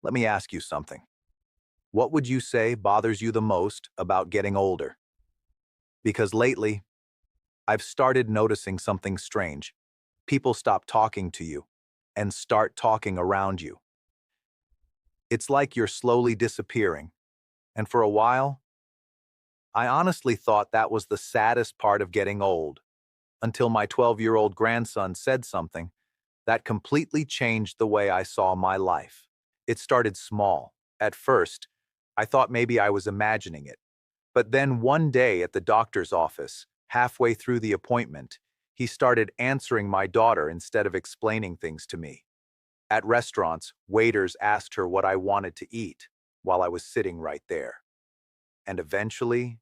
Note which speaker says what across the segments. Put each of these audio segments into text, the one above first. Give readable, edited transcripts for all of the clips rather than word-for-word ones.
Speaker 1: Let me ask you something. What would you say bothers you the most about getting older? Because lately, I've started noticing something strange. People stop talking to you and start talking around you. It's like you're slowly disappearing. And for a while, I honestly thought that was the saddest part of getting old, until my 12-year-old grandson said something that completely changed the way I saw my life. It started small. At first, I thought maybe I was imagining it. But then one day at the doctor's office, halfway through the appointment, he started answering my daughter instead of explaining things to me. At restaurants, waiters asked her what I wanted to eat while I was sitting right there. And eventually,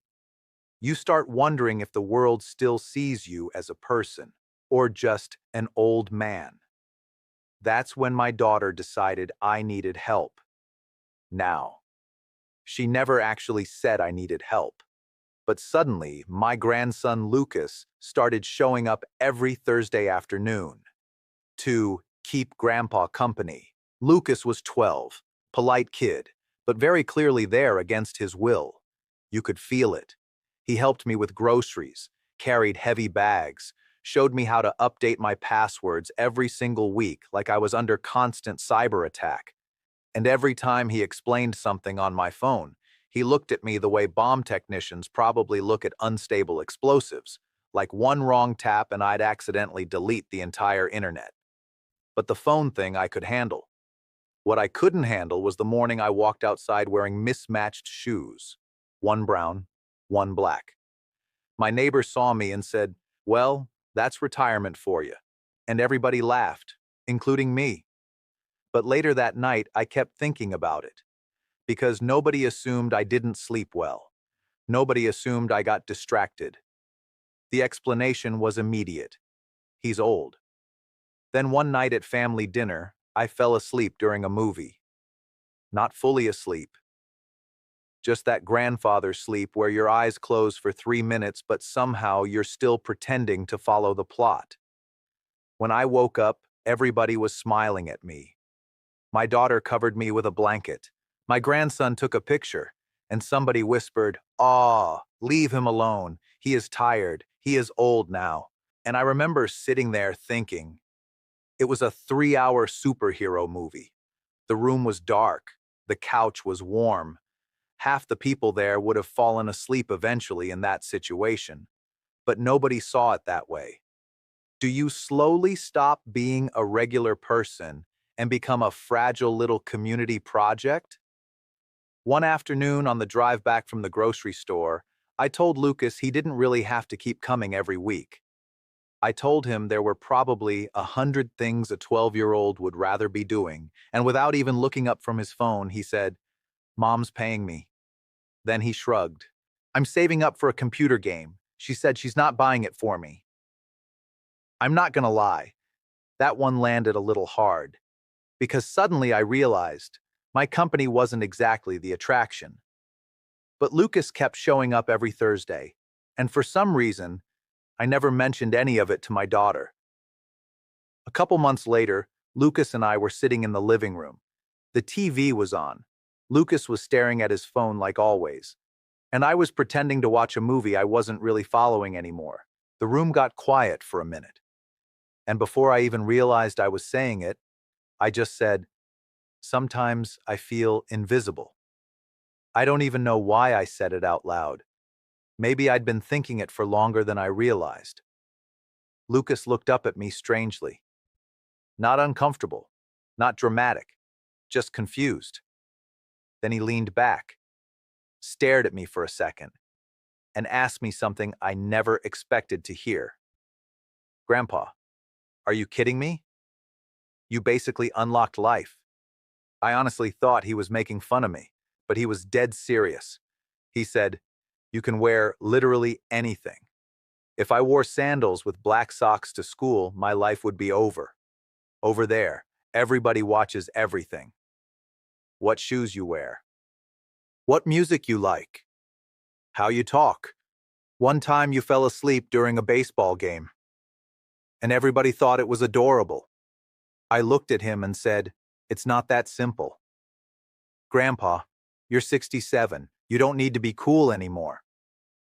Speaker 1: you start wondering if the world still sees you as a person or just an old man. That's when my daughter decided I needed help. Now, she never actually said I needed help. But suddenly, my grandson Lucas started showing up every Thursday afternoon to keep Grandpa company. Lucas was 12, polite kid, but very clearly there against his will. You could feel it. He helped me with groceries, carried heavy bags, showed me how to update my passwords every single week like I was under constant cyber attack. And every time he explained something on my phone, he looked at me the way bomb technicians probably look at unstable explosives, like one wrong tap and I'd accidentally delete the entire internet. But the phone thing I could handle. What I couldn't handle was the morning I walked outside wearing mismatched shoes, one brown, one black. My neighbor saw me and said, "Well, that's retirement for you." And everybody laughed, including me. But later that night, I kept thinking about it, because nobody assumed I didn't sleep well. Nobody assumed I got distracted. The explanation was immediate. He's old. Then one night at family dinner, I fell asleep during a movie. Not fully asleep. Just that grandfather sleep where your eyes close for 3 minutes, but somehow you're still pretending to follow the plot. When I woke up, everybody was smiling at me. My daughter covered me with a blanket. My grandson took a picture, and somebody whispered, "Aw, leave him alone. He is tired. He is old now." And I remember sitting there thinking, it was a 3-hour superhero movie. The room was dark. The couch was warm. Half the people there would have fallen asleep eventually in that situation. But nobody saw it that way. Do you slowly stop being a regular person and become a fragile little community project? One afternoon on the drive back from the grocery store, I told Lucas he didn't really have to keep coming every week. I told him there were probably 100 things a 12-year-old would rather be doing, and without even looking up from his phone, he said, "Mom's paying me." Then he shrugged. "I'm saving up for a computer game. She said she's not buying it for me." I'm not gonna lie, that one landed a little hard, because suddenly I realized my company wasn't exactly the attraction. But Lucas kept showing up every Thursday, and for some reason, I never mentioned any of it to my daughter. A couple months later, Lucas and I were sitting in the living room. The TV was on. Lucas was staring at his phone like always, and I was pretending to watch a movie I wasn't really following anymore. The room got quiet for a minute, and before I even realized I was saying it, I just said, "Sometimes I feel invisible." I don't even know why I said it out loud. Maybe I'd been thinking it for longer than I realized. Lucas looked up at me strangely. Not uncomfortable, not dramatic, just confused. Then he leaned back, stared at me for a second, and asked me something I never expected to hear. "Grandpa, are you kidding me? You basically unlocked life." I honestly thought he was making fun of me, but he was dead serious. He said, "You can wear literally anything. If I wore sandals with black socks to school, my life would be over. Over there, everybody watches everything. What shoes you wear, what music you like, how you talk. One time you fell asleep during a baseball game, and everybody thought it was adorable." I looked at him and said, "It's not that simple." "Grandpa, you're 67. You don't need to be cool anymore."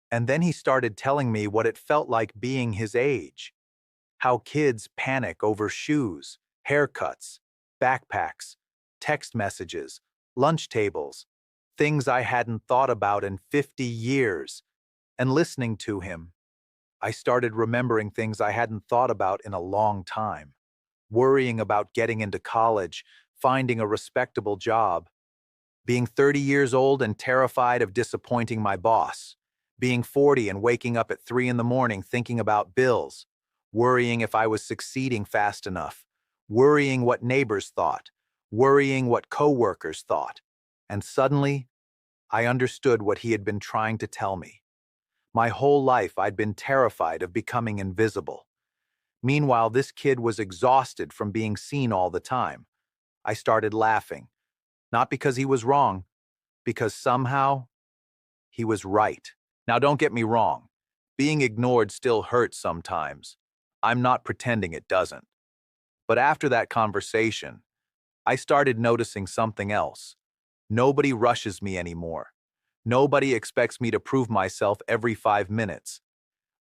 Speaker 1: And then he started telling me what it felt like being his age. How kids panic over shoes, haircuts, backpacks, text messages, lunch tables, things I hadn't thought about in 50 years. And listening to him, I started remembering things I hadn't thought about in a long time. Worrying about getting into college, finding a respectable job, being 30 years old and terrified of disappointing my boss, being 40 and waking up at 3 in the morning thinking about bills, worrying if I was succeeding fast enough, worrying what neighbors thought, worrying what coworkers thought. And suddenly, I understood what he had been trying to tell me. My whole life, I'd been terrified of becoming invisible. Meanwhile, this kid was exhausted from being seen all the time. I started laughing, not because he was wrong, because somehow he was right. Now, don't get me wrong. Being ignored still hurts sometimes. I'm not pretending it doesn't. But after that conversation, I started noticing something else. Nobody rushes me anymore. Nobody expects me to prove myself every 5 minutes.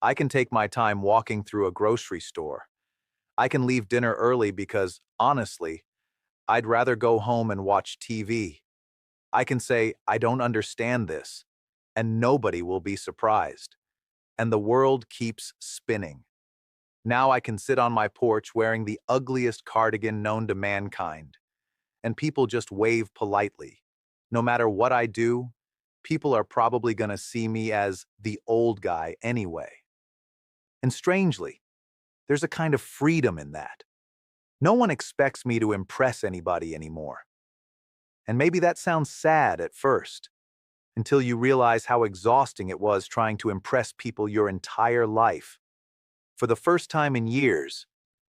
Speaker 1: I can take my time walking through a grocery store. I can leave dinner early because, honestly, I'd rather go home and watch TV. I can say, I don't understand this, and nobody will be surprised. And the world keeps spinning. Now I can sit on my porch wearing the ugliest cardigan known to mankind, and people just wave politely. No matter what I do, people are probably going to see me as the old guy anyway. And strangely, there's a kind of freedom in that. No one expects me to impress anybody anymore. And maybe that sounds sad at first, until you realize how exhausting it was trying to impress people your entire life. For the first time in years,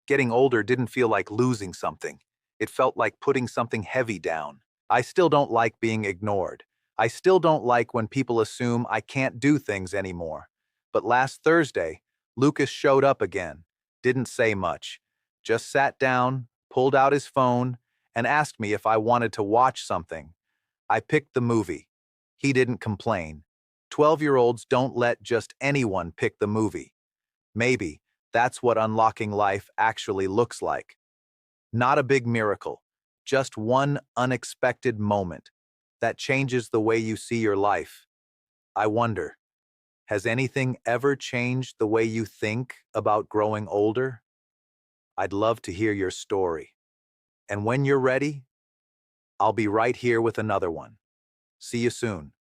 Speaker 1: getting older didn't feel like losing something. It felt like putting something heavy down. I still don't like being ignored. I still don't like when people assume I can't do things anymore. But last Thursday, Lucas showed up again, didn't say much, just sat down, pulled out his phone, and asked me if I wanted to watch something. I picked the movie. He didn't complain. 12-year-olds don't let just anyone pick the movie. Maybe that's what unlocking life actually looks like. Not a big miracle, just one unexpected moment that changes the way you see your life. I wonder, has anything ever changed the way you think about growing older? I'd love to hear your story. And when you're ready, I'll be right here with another one. See you soon.